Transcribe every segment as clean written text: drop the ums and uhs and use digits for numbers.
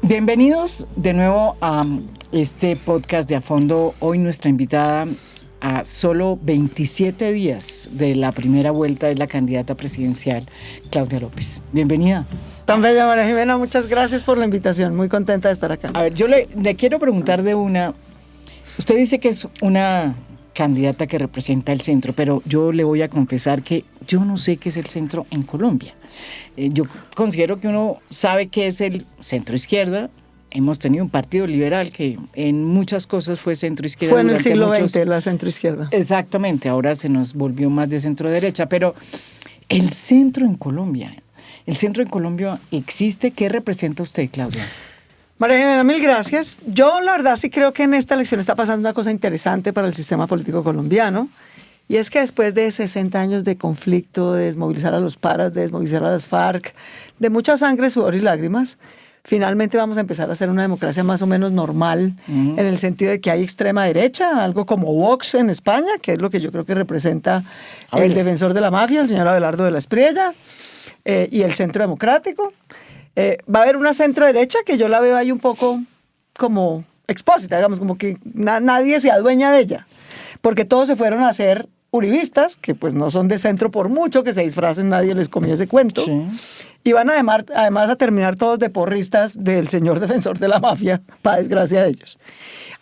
Bienvenidos de nuevo a este podcast de A Fondo. Hoy nuestra invitada a solo 27 días de la primera vuelta es la candidata presidencial, Claudia López. Bienvenida. Tan bella, María Jimena, muchas gracias por la invitación, muy contenta de estar acá. A ver, yo le quiero preguntar de una. Usted dice que es una candidata que representa el centro, pero yo le voy a confesar que yo no sé qué es el centro en Colombia. Yo considero que uno sabe qué es el centro izquierda. Hemos tenido un partido liberal que en muchas cosas fue centro izquierda. Fue en el siglo XX la centro izquierda. Exactamente, ahora se nos volvió más de centro derecha, pero el centro en Colombia existe. ¿Qué representa usted, Claudia? María Jimena, mil gracias. Yo la verdad sí creo que en esta elección está pasando una cosa interesante para el sistema político colombiano, y es que después de 60 años de conflicto, de desmovilizar a los paras, de desmovilizar a las FARC, de mucha sangre, sudor y lágrimas, finalmente vamos a empezar a hacer una democracia más o menos normal, en el sentido de que hay extrema derecha, algo como Vox en España, que es lo que yo creo que representa el defensor de la mafia, el señor Abelardo de la Espriella, y el centro democrático. Va a haber una centro derecha que yo la veo ahí un poco como expósita, digamos, como que nadie se adueña de ella, porque todos se fueron a hacer uribistas, que pues no son de centro por mucho que se disfracen, nadie les comió ese cuento. Sí. Y van además a terminar todos de porristas del señor defensor de la mafia, para desgracia de ellos.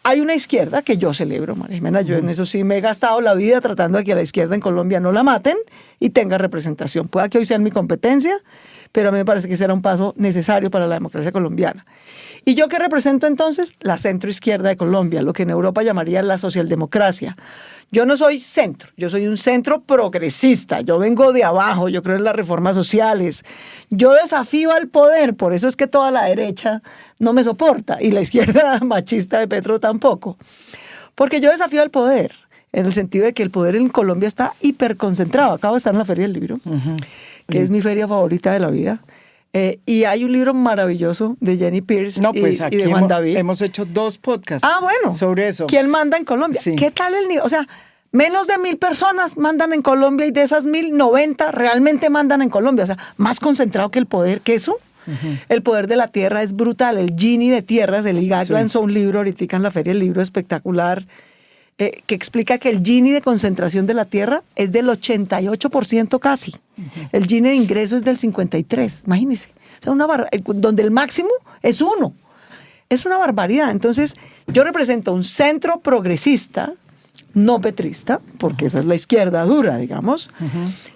Hay una izquierda que yo celebro, María Jimena, yo en eso sí me he gastado la vida tratando de que a la izquierda en Colombia no la maten y tenga representación. Pueda que hoy sea mi competencia, pero a mí me parece que será un paso necesario para la democracia colombiana. ¿Y yo qué represento entonces? La centroizquierda de Colombia, lo que en Europa llamarían la socialdemocracia. Yo no soy centro, yo soy un centro progresista, yo vengo de abajo, yo creo en las reformas sociales, yo desafío al poder, por eso es que toda la derecha no me soporta y la izquierda machista de Petro tampoco, porque yo desafío al poder, en el sentido de que el poder en Colombia está hiperconcentrado. Acabo de estar en la Feria del Libro, que es mi feria favorita de la vida. Y hay un libro maravilloso de Jenny Pierce y de Juan David. Hemos hecho 2 podcasts sobre eso. ¿Quién manda en Colombia? Sí. ¿Qué tal el nivel? O sea, menos de 1,000 personas mandan en Colombia y de esas 1,000, 90 realmente mandan en Colombia. O sea, más concentrado que el poder que eso. El poder de la tierra es brutal. El Gini de tierras, el IGAC lanzó un libro ahorita en la Feria del Libro espectacular, que explica que el Gini de concentración de la tierra es del 88% casi. El Gini de ingreso es del 53%, imagínense. O sea, donde el máximo es 1. Es una barbaridad. Entonces, yo represento un centro progresista, no petrista, porque esa es la izquierda dura, digamos,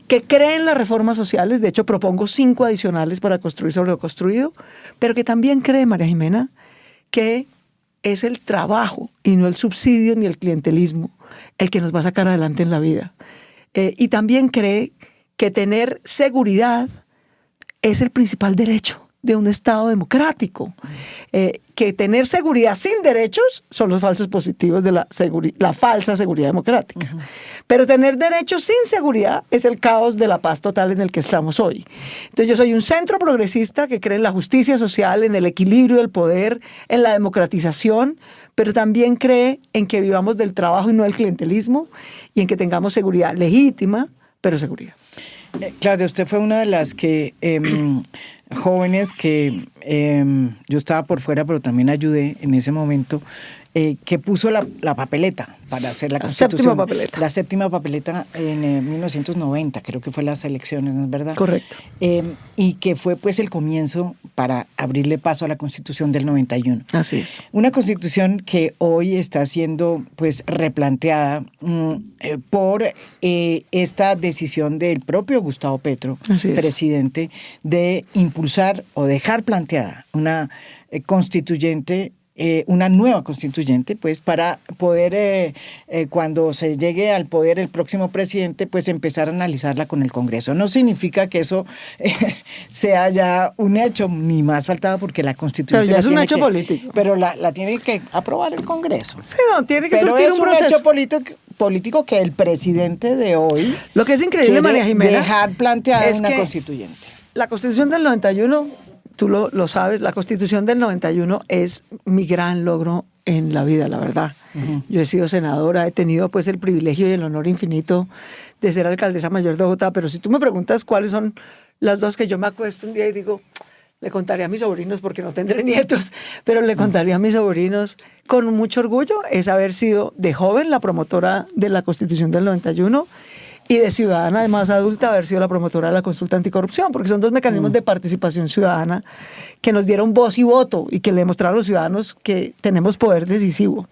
que cree en las reformas sociales. De hecho, propongo 5 adicionales para construir sobre lo construido, pero que también cree, María Jimena, que es el trabajo y no el subsidio ni el clientelismo el que nos va a sacar adelante en la vida. Y también cree que tener seguridad es el principal derecho de un Estado democrático. Que tener seguridad sin derechos son los falsos positivos de la falsa seguridad democrática. Pero tener derechos sin seguridad es el caos de la paz total en el que estamos hoy. Entonces yo soy un centro progresista que cree en la justicia social, en el equilibrio del poder, en la democratización, pero también cree en que vivamos del trabajo y no del clientelismo, y en que tengamos seguridad legítima, pero seguridad. Claudia, usted fue una de las que jóvenes que yo estaba por fuera, pero también ayudé en ese momento, que puso la papeleta para hacer la Constitución. La séptima papeleta en 1990, creo que fue las elecciones, ¿no es verdad? Correcto. Y que fue pues el comienzo para abrirle paso a la Constitución del 91. Así es. Una Constitución que hoy está siendo pues replanteada por esta decisión del propio Gustavo Petro, presidente, de impulsar o dejar planteada una constituyente, una nueva constituyente, pues para poder, cuando se llegue al poder el próximo presidente, pues empezar a analizarla con el Congreso. No significa que eso sea ya un hecho, ni más faltaba, porque la constitución... Pero ya es un hecho político. Pero la tiene que aprobar el Congreso. Sí, no, tiene que surtir un proceso. Pero es un hecho político que el presidente de hoy... Lo que es increíble, María Jimena, dejar planteada una constituyente. La Constitución del 91... Tú lo sabes, la Constitución del 91 es mi gran logro en la vida, la verdad. Yo he sido senadora, he tenido pues el privilegio y el honor infinito de ser alcaldesa mayor de Bogotá, pero si tú me preguntas cuáles son las 2 que yo me acuesto un día y digo, le contaría a mis sobrinos, porque no tendré nietos, pero le contaría a mis sobrinos con mucho orgullo, es haber sido de joven la promotora de la Constitución del 91 y de ciudadana, además adulta, haber sido la promotora de la consulta anticorrupción, porque son dos mecanismos de participación ciudadana que nos dieron voz y voto y que le demostraron a los ciudadanos que tenemos poder decisivo.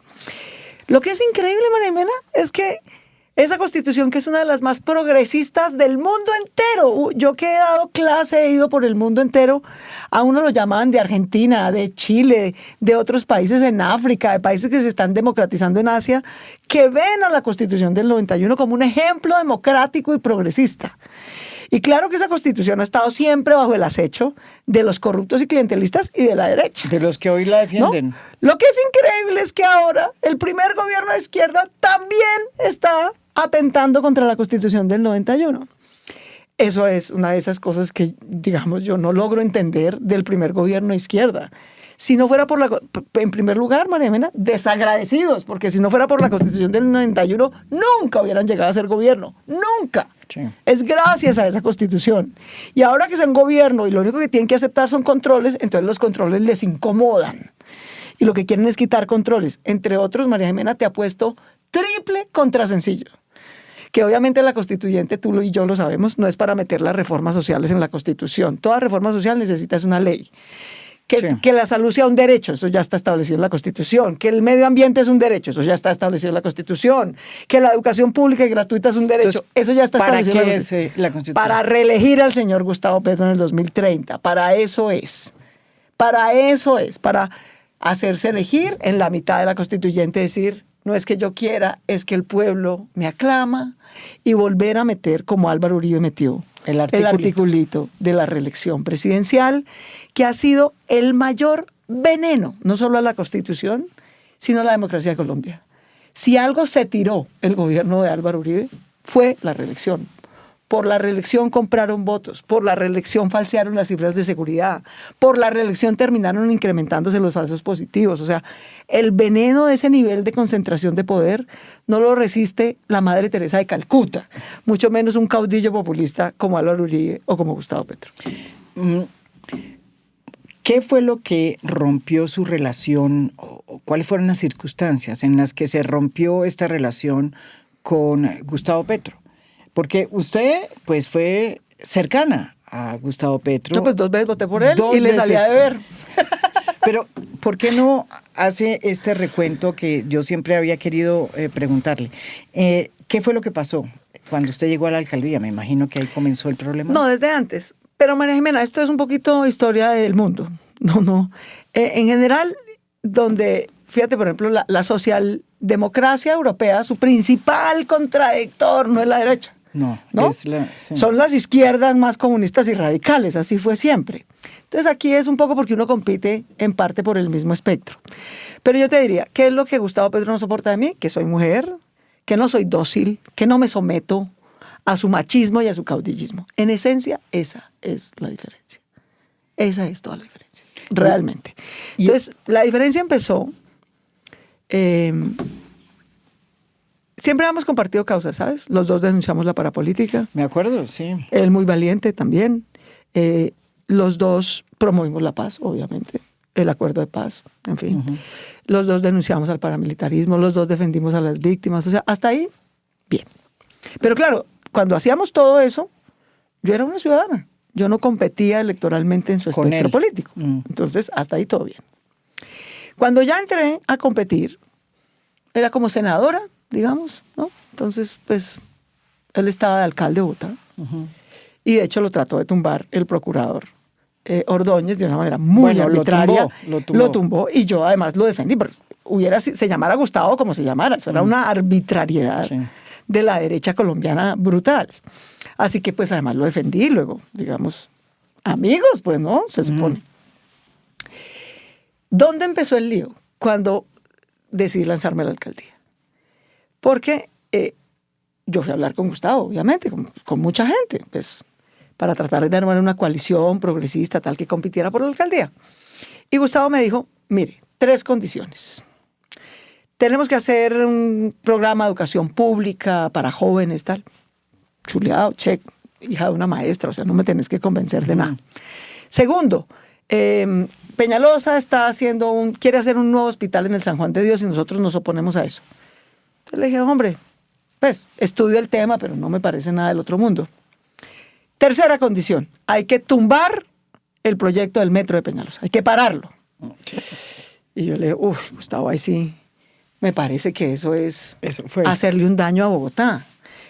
Lo que es increíble, María Jimena, es que esa Constitución, que es una de las más progresistas del mundo entero. Yo que he dado clase, he ido por el mundo entero, a uno lo llamaban de Argentina, de Chile, de otros países en África, de países que se están democratizando en Asia, que ven a la Constitución del 91 como un ejemplo democrático y progresista. Y claro que esa Constitución ha estado siempre bajo el acecho de los corruptos y clientelistas y de la derecha. De los que hoy la defienden. ¿No? Lo que es increíble es que ahora el primer gobierno de izquierda también está atentando contra la Constitución del 91. Eso es una de esas cosas que, digamos, yo no logro entender del primer gobierno de izquierda. Si no fuera por en primer lugar, María Jimena, desagradecidos, porque si no fuera por la Constitución del 91, nunca hubieran llegado a ser gobierno, nunca. Sí. Es gracias a esa Constitución. Y ahora que son gobierno y lo único que tienen que aceptar son controles, entonces los controles les incomodan. Y lo que quieren es quitar controles. Entre otros, María Jimena te ha puesto triple contra sencillo. Que obviamente la constituyente, tú y yo lo sabemos, no es para meter las reformas sociales en la Constitución. Toda reforma social necesita una ley. Que la salud sea un derecho, eso ya está establecido en la Constitución. Que el medio ambiente es un derecho, eso ya está establecido en la Constitución. Que la educación pública y gratuita es un derecho, eso ya está establecido en la Constitución. Para reelegir al señor Gustavo Petro en el 2030, para eso es. Para hacerse elegir en la mitad de la constituyente, decir, no es que yo quiera, es que el pueblo me aclama, y volver a meter, como Álvaro Uribe metió, el articulito de la reelección presidencial, que ha sido el mayor veneno, no solo a la Constitución, sino a la democracia de Colombia. Si algo se tiró el gobierno de Álvaro Uribe, fue la reelección. Por la reelección compraron votos, por la reelección falsearon las cifras de seguridad, por la reelección terminaron incrementándose los falsos positivos. O sea, el veneno de ese nivel de concentración de poder no lo resiste la Madre Teresa de Calcuta, mucho menos un caudillo populista como Álvaro Uribe o como Gustavo Petro. ¿Qué fue lo que rompió su relación o cuáles fueron las circunstancias en las que se rompió esta relación con Gustavo Petro? Porque usted, pues, fue cercana a Gustavo Petro. Yo, pues, 2 veces voté por él y le salía de ver. Pero, ¿por qué no hace este recuento que yo siempre había querido preguntarle? ¿Qué fue lo que pasó cuando usted llegó a la alcaldía? Me imagino que ahí comenzó el problema. No, desde antes. Pero, María Jimena, esto es un poquito historia del mundo. No. En general, donde, fíjate, por ejemplo, la socialdemocracia europea, su principal contradictor no es la derecha. No. Sí. Son las izquierdas más comunistas y radicales, así fue siempre. Entonces aquí es un poco porque uno compite en parte por el mismo espectro. Pero yo te diría, ¿qué es lo que Gustavo Petro no soporta de mí? Que soy mujer, que no soy dócil, que no me someto a su machismo y a su caudillismo. En esencia, esa es la diferencia. Esa es toda la diferencia, realmente. Entonces, la diferencia empezó... siempre hemos compartido causas, ¿sabes? Los dos denunciamos la parapolítica. Me acuerdo, sí. Él muy valiente también. Los dos promovimos la paz, obviamente. El acuerdo de paz, en fin. Uh-huh. Los dos denunciamos al paramilitarismo, los dos defendimos a las víctimas. O sea, hasta ahí, bien. Pero claro, cuando hacíamos todo eso, yo era una ciudadana. Yo no competía electoralmente en su espectro político. Entonces, hasta ahí todo bien. Cuando ya entré a competir, era como senadora, digamos, ¿no? Entonces, pues, él estaba de alcalde de Bogotá. Uh-huh. Y de hecho lo trató de tumbar el procurador Ordóñez de una manera muy arbitraria. Lo tumbó y yo además lo defendí. Pero se llamara Gustavo como se llamara. Eso era una arbitrariedad de la derecha colombiana brutal. Así que pues además lo defendí luego, digamos, amigos, pues, ¿no? Se supone. ¿Dónde empezó el lío? Cuando decidí lanzarme a la alcaldía. Porque yo fui a hablar con Gustavo, obviamente, con mucha gente, pues, para tratar de armar una coalición progresista tal que compitiera por la alcaldía. Y Gustavo me dijo, mire, 3 condiciones. Tenemos que hacer un programa de educación pública para jóvenes, tal. Chuleado, check, hija de una maestra, o sea, no me tenés que convencer de nada. Segundo, Peñalosa quiere hacer un nuevo hospital en el San Juan de Dios y nosotros nos oponemos a eso. Entonces le dije, hombre, pues estudio el tema, pero no me parece nada del otro mundo. Tercera condición, hay que tumbar el proyecto del metro de Peñalosa, hay que pararlo. Y yo le dije, Gustavo, ahí sí, me parece que eso fue hacerle un daño a Bogotá.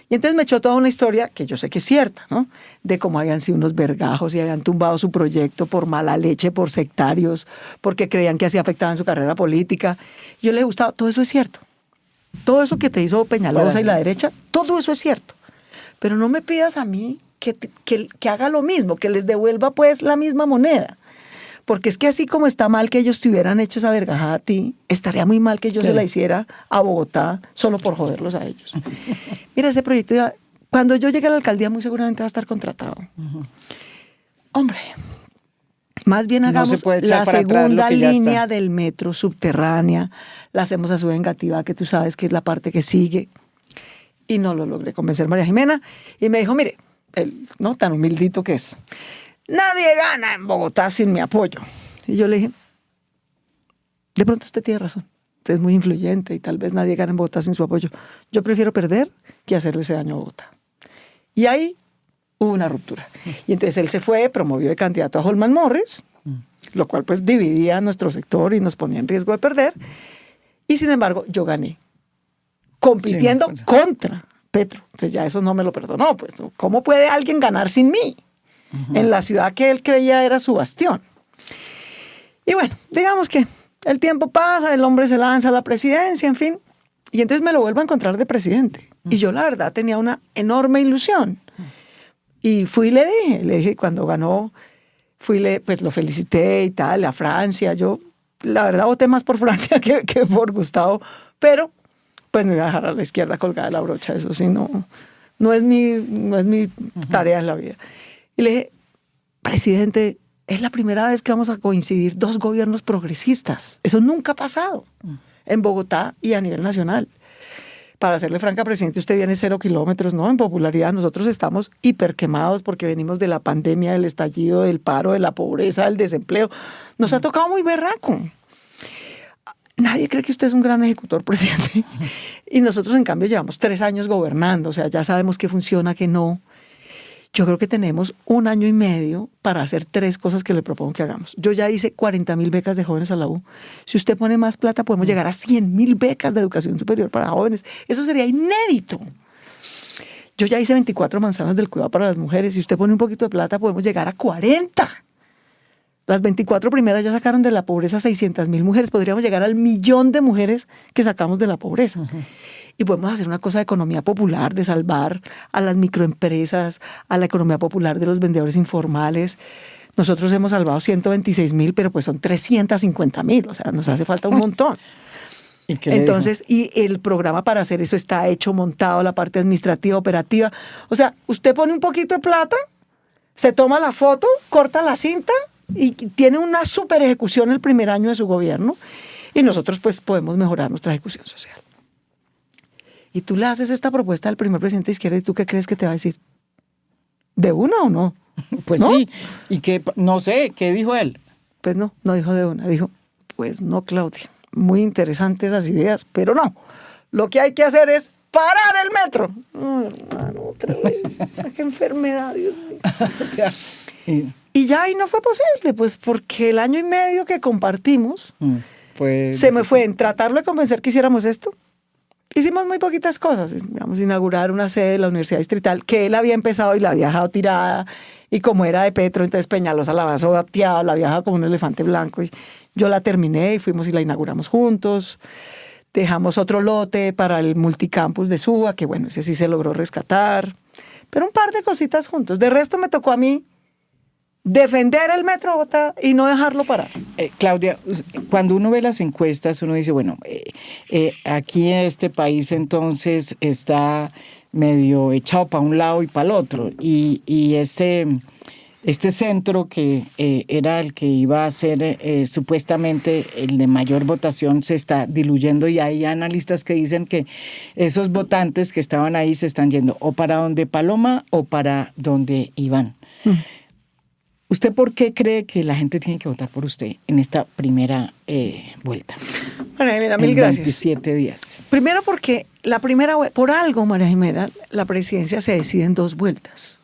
Y entonces me echó toda una historia que yo sé que es cierta, ¿no? De cómo habían sido unos vergajos y habían tumbado su proyecto por mala leche, por sectarios, porque creían que así afectaban su carrera política. Y yo le he gustado, todo eso es cierto. Todo eso que te hizo Peñalosa y la derecha, todo eso es cierto. Pero no me pidas a mí que haga lo mismo, que les devuelva pues la misma moneda. Porque es que así como está mal que ellos te hubieran hecho esa vergajada a ti, estaría muy mal que yo se la hiciera a Bogotá solo por joderlos a ellos. Mira, ese proyecto, cuando yo llegue a la alcaldía muy seguramente va a estar contratado. Hombre, más bien hagamos la segunda línea del metro subterránea, la hacemos a Ciudad Engativá, que tú sabes que es la parte que sigue. Y no lo logré convencer María Jimena. Y me dijo, mire, él, ¿no? Tan humildito que es, nadie gana en Bogotá sin mi apoyo. Y yo le dije, de pronto usted tiene razón. Usted es muy influyente y tal vez nadie gana en Bogotá sin su apoyo. Yo prefiero perder que hacerle ese daño a Bogotá. Y ahí hubo una ruptura. Y entonces él se fue, promovió de candidato a Holman Morris, lo cual pues dividía a nuestro sector y nos ponía en riesgo de perder. Y sin embargo, yo gané, compitiendo contra Petro. Entonces ya eso no me lo perdonó. Pues, ¿cómo puede alguien ganar sin mí? En la ciudad que él creía era su bastión. Y bueno, digamos que el tiempo pasa, el hombre se lanza a la presidencia, en fin, y entonces me lo vuelvo a encontrar de presidente. Y yo la verdad tenía una enorme ilusión. Y fui y le dije cuando ganó, pues lo felicité y tal, a Francia. Yo la verdad voté más por Francia que por Gustavo, pero pues no iba a dejar a la izquierda colgada la brocha, eso sí, no es mi tarea en la vida. Y le dije, presidente, es la primera vez que vamos a coincidir dos gobiernos progresistas. Eso nunca ha pasado en Bogotá y a nivel nacional. Para serle franca, presidente, usted viene 0 kilómetros, ¿no? En popularidad, nosotros estamos hiperquemados porque venimos de la pandemia, del estallido, del paro, de la pobreza, del desempleo. Nos ha tocado muy berraco. Nadie cree que usted es un gran ejecutor, presidente. Y nosotros, en cambio, llevamos 3 años gobernando. O sea, ya sabemos qué funciona, qué no. Yo creo que tenemos 1 año y medio para hacer 3 cosas que le propongo que hagamos. Yo ya hice 40.000 becas de jóvenes a la U. Si usted pone más plata, podemos llegar a 100.000 becas de educación superior para jóvenes. Eso sería inédito. Yo ya hice 24 manzanas del cuidado para las mujeres. Si usted pone un poquito de plata, podemos llegar a 40. Las 24 primeras ya sacaron de la pobreza 600.000 mujeres. Podríamos llegar al 1.000.000 de mujeres que sacamos de la pobreza. Y podemos hacer una cosa de economía popular, de salvar a las microempresas, a la economía popular de los vendedores informales. Nosotros hemos salvado 126.000, pero pues son 350.000. O sea, nos hace falta un montón. Entonces, y el programa para hacer eso está hecho, montado, la parte administrativa, operativa. O sea, usted pone un poquito de plata, se toma la foto, corta la cinta y tiene una super ejecución el primer año de su gobierno. Y nosotros pues podemos mejorar nuestra ejecución social. Y tú le haces esta propuesta al primer presidente de izquierda y ¿tú qué crees que te va a decir? ¿De una o no? Pues ¿no? Sí, y que no sé, ¿qué dijo él? Pues no dijo de una, dijo, pues no, Claudia, muy interesantes esas ideas, pero no, lo que hay que hacer es parar el metro. No, hermano, otra vez, o sea, qué enfermedad, Dios mío. O sea, y ya ahí no fue posible, pues porque el año y medio que compartimos se me fue en tratarlo de convencer que hiciéramos esto. Hicimos muy poquitas cosas, digamos, inaugurar una sede de la Universidad Distrital que él había empezado y la había dejado tirada, y como era de Petro, entonces Peñalosa la había sobateado, la había dejado como un elefante blanco, y yo la terminé y fuimos y la inauguramos juntos. Dejamos otro lote para el multicampus de Suba, que bueno, ese sí se logró rescatar, pero un par de cositas juntos. De resto me tocó a mí defender el Metro de Bogotá y no dejarlo parar. Claudia, cuando uno ve las encuestas, uno dice, bueno, aquí en este país entonces está medio echado para un lado y para el otro, y este centro que era el que iba a ser supuestamente el de mayor votación se está diluyendo, y hay analistas que dicen que esos votantes que estaban ahí se están yendo o para donde Paloma o para donde Iván. ¿Usted por qué cree que la gente tiene que votar por usted en esta primera vuelta? María Jimena, mil gracias. 27 días. Primero porque por algo, María Jimena, la presidencia se decide en 2 vueltas.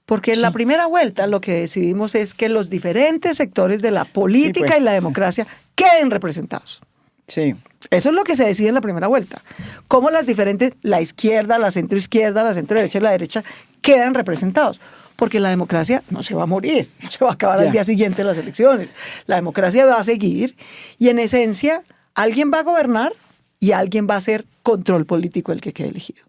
Porque en la primera vuelta lo que decidimos es que los diferentes sectores de la política y la democracia queden representados. Sí. Eso es lo que se decide en la primera vuelta. Cómo las diferentes, la izquierda, la centroizquierda, la centroderecha y la derecha quedan representados. Porque la democracia no se va a morir, no se va a acabar al día siguiente de las elecciones. La democracia va a seguir y en esencia alguien va a gobernar y alguien va a hacer control político el que quede elegido.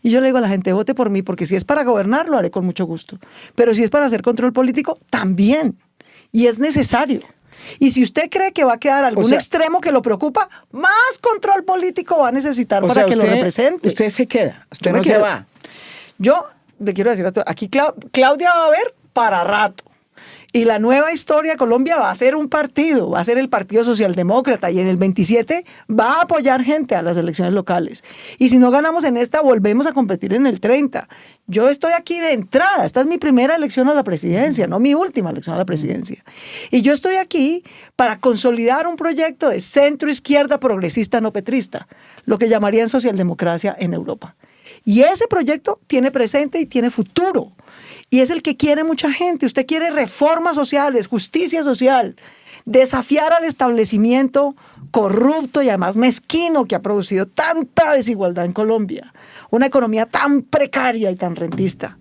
Y yo le digo a la gente, vote por mí, porque si es para gobernar, lo haré con mucho gusto. Pero si es para hacer control político, también. Y es necesario. Y si usted cree que va a quedar algún extremo que lo preocupa, más control político va a necesitar para que lo represente. Usted se queda, usted no se va. Yo le quiero decir a todos, aquí Claudia va a ver para rato. Y la nueva historia de Colombia va a ser un partido, va a ser el Partido Socialdemócrata y en el 27 va a apoyar gente a las elecciones locales. Y si no ganamos en esta, volvemos a competir en el 30. Yo estoy aquí de entrada, esta es mi primera elección a la presidencia, no mi última elección a la presidencia. Y yo estoy aquí para consolidar un proyecto de centro-izquierda progresista no petrista, lo que llamarían socialdemocracia en Europa. Y ese proyecto tiene presente y tiene futuro. Y es el que quiere mucha gente. Usted quiere reformas sociales, justicia social, desafiar al establecimiento corrupto y además mezquino que ha producido tanta desigualdad en Colombia. Una economía tan precaria y tan rentista.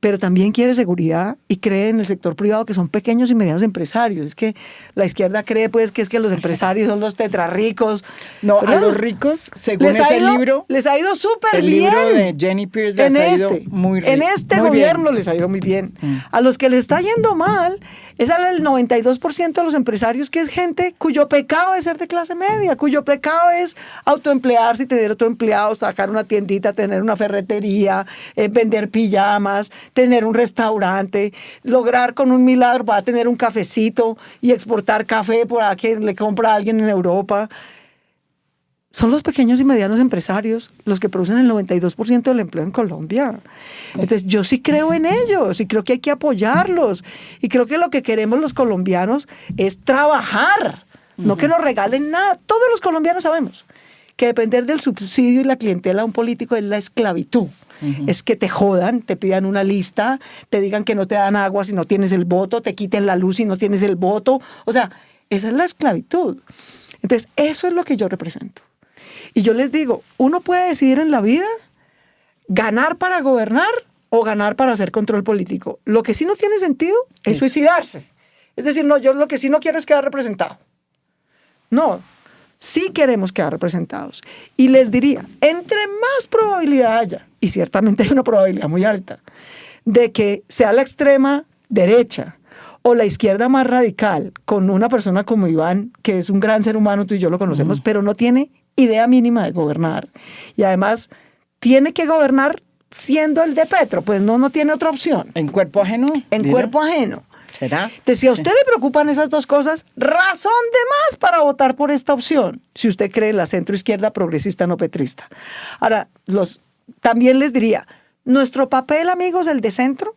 Pero también quiere seguridad y cree en el sector privado, que son pequeños y medianos empresarios. Es que la izquierda cree pues que es que los empresarios son los tetrarricos. No, a los ricos, según ese libro, les ha ido súper bien. El libro de Jenny Pierce les ha ido muy bien. En este gobierno les ha ido muy bien. A los que les está yendo mal es al 92% de los empresarios, que es gente cuyo pecado es ser de clase media, cuyo pecado es autoemplearse y tener otro empleado, sacar una tiendita, tener una ferretería, vender pijamas, tener un restaurante, lograr con un milagro va a tener un cafecito y exportar café por a que le compra a alguien en Europa. Son los pequeños y medianos empresarios los que producen el 92% del empleo en Colombia. Entonces, yo sí creo en ellos y creo que hay que apoyarlos. Y creo que lo que queremos los colombianos es trabajar, no que nos regalen nada. Todos los colombianos sabemos que depender del subsidio y la clientela de un político es la esclavitud. Es que te jodan, te pidan una lista, te digan que no te dan agua si no tienes el voto, te quiten la luz si no tienes el voto. O sea, esa es la esclavitud. Entonces, eso es lo que yo represento. Y yo les digo, uno puede decidir en la vida ganar para gobernar o ganar para hacer control político. Lo que sí no tiene sentido es suicidarse. Es decir, no, yo lo que sí no quiero es quedar representado. No, sí queremos quedar representados. Y les diría, entre más probabilidad haya, y ciertamente hay una probabilidad muy alta, de que sea la extrema derecha o la izquierda más radical, con una persona como Iván, que es un gran ser humano, tú y yo lo conocemos, pero no tiene idea mínima de gobernar. Y además tiene que gobernar siendo el de Petro, pues no tiene otra opción. ¿En cuerpo ajeno? En cuerpo ajeno. ¿Será? Entonces, si a usted le preocupan esas dos cosas, razón de más para votar por esta opción, si usted cree en la centroizquierda progresista no petrista. Ahora, también les diría, nuestro papel, amigos, el de centro.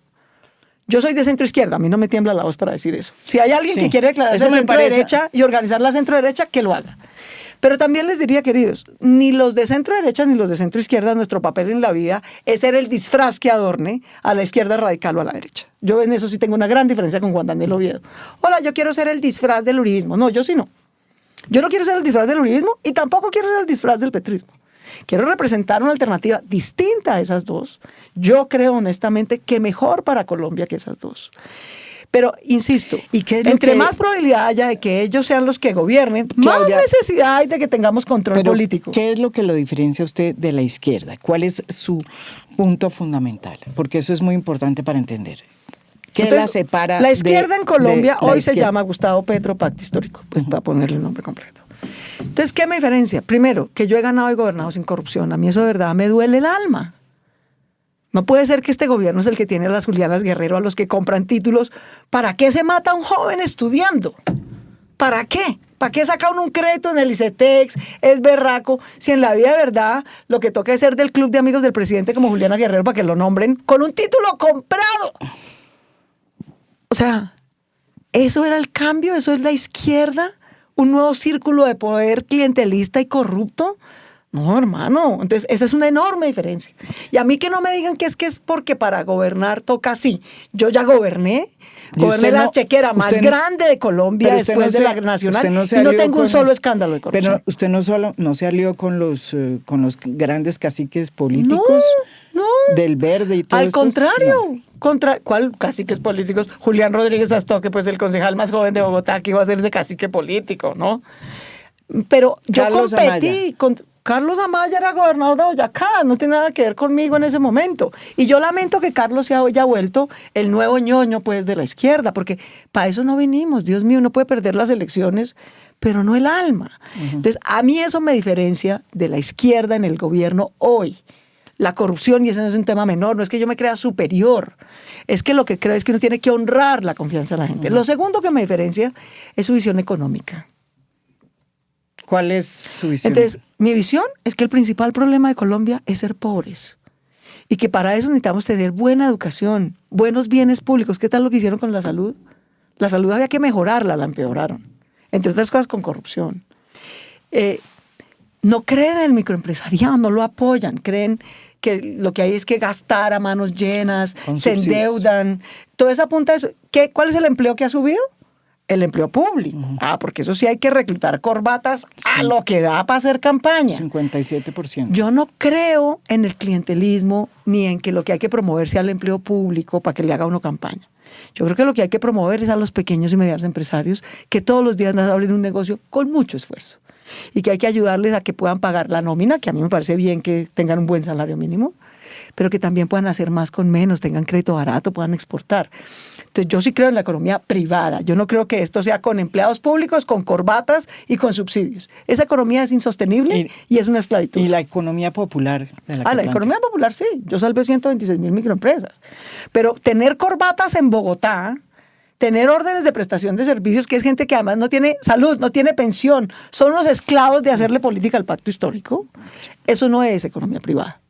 Yo soy de centro izquierda, a mí no me tiembla la voz para decir eso. Si hay alguien que quiere declararse de centro derecha y organizar la centro derecha, que lo haga. Pero también les diría, queridos, ni los de centro derecha ni los de centro izquierda, nuestro papel en la vida es ser el disfraz que adorne a la izquierda radical o a la derecha. Yo en eso sí tengo una gran diferencia con Juan Daniel Oviedo. Hola, yo quiero ser el disfraz del uribismo. No, yo sí no. Yo no quiero ser el disfraz del uribismo y tampoco quiero ser el disfraz del petrismo. Quiero representar una alternativa distinta a esas dos. Yo creo honestamente que mejor para Colombia que esas dos. Pero, insisto, entre más probabilidad haya de que ellos sean los que gobiernen, Claudia, más necesidad hay de que tengamos control político. ¿Qué es lo que lo diferencia a usted de la izquierda? ¿Cuál es su punto fundamental? Porque eso es muy importante para entender. ¿Qué Entonces, la separa? La izquierda en Colombia hoy se llama Gustavo Petro Pacto Histórico, pues para ponerle el nombre completo. Entonces, ¿qué me diferencia? Primero, que yo he ganado y gobernado sin corrupción. A mí eso de verdad me duele el alma. No puede ser que este gobierno es el que tiene a las Julianas Guerrero, a los que compran títulos. ¿Para qué se mata a un joven estudiando? ¿Para qué? ¿Para qué saca un crédito en el ICETEX? Es berraco. Si en la vida de verdad lo que toca es ser del club de amigos del presidente como Juliana Guerrero para que lo nombren con un título comprado. O O sea, ¿eso era el cambio? ¿Eso es la izquierda? ¿Un nuevo círculo de poder clientelista y corrupto? No, hermano. Entonces, esa es una enorme diferencia. Y a mí que no me digan que es porque para gobernar toca así. Yo ya goberné la chequera más grande de Colombia después de la nacional, y no tengo un solo escándalo de corrupción. Pero usted no se alió con los grandes caciques políticos del Verde y todo eso. Al contrario. ¿Cuál caciques políticos? Julián Rodríguez Astoque, pues el concejal más joven de Bogotá, que iba a ser de cacique político, ¿no? Pero yo competí con Carlos Amaya, era gobernador de Boyacá, no tiene nada que ver conmigo en ese momento. Y yo lamento que Carlos se haya vuelto el nuevo ñoño, pues, de la izquierda, porque para eso no vinimos. Dios mío, uno puede perder las elecciones, pero no el alma. Entonces, a mí eso me diferencia de la izquierda en el gobierno hoy. La corrupción, y ese no es un tema menor, no es que yo me crea superior, es que lo que creo es que uno tiene que honrar la confianza de la gente. Lo segundo que me diferencia es su visión económica. ¿Cuál es su visión? Entonces, mi visión es que el principal problema de Colombia es ser pobres. Y que para eso necesitamos tener buena educación, buenos bienes públicos. ¿Qué tal lo que hicieron con la salud? La salud había que mejorarla, la empeoraron. Entre otras cosas con corrupción. No creen en el microempresariado, no lo apoyan. Creen que lo que hay es que gastar a manos llenas, se endeudan. Todo eso apunta a eso. ¿Cuál es el empleo que ha subido? El empleo público. Porque eso sí hay que reclutar corbatas a lo que da para hacer campaña. 57%. Yo no creo en el clientelismo ni en que lo que hay que promover sea el empleo público para que le haga uno campaña. Yo creo que lo que hay que promover es a los pequeños y medianos empresarios que todos los días van a abrir un negocio con mucho esfuerzo y que hay que ayudarles a que puedan pagar la nómina, que a mí me parece bien que tengan un buen salario mínimo, pero que también puedan hacer más con menos, tengan crédito barato, puedan exportar. Entonces yo sí creo en la economía privada. Yo no creo que esto sea con empleados públicos, con corbatas y con subsidios. Esa economía es insostenible y es una esclavitud. ¿Y la economía popular? La economía popular sí. Yo salvé 126,000 microempresas. Pero tener corbatas en Bogotá, tener órdenes de prestación de servicios, que es gente que además no tiene salud, no tiene pensión, son los esclavos de hacerle política al pacto histórico, eso no es economía privada.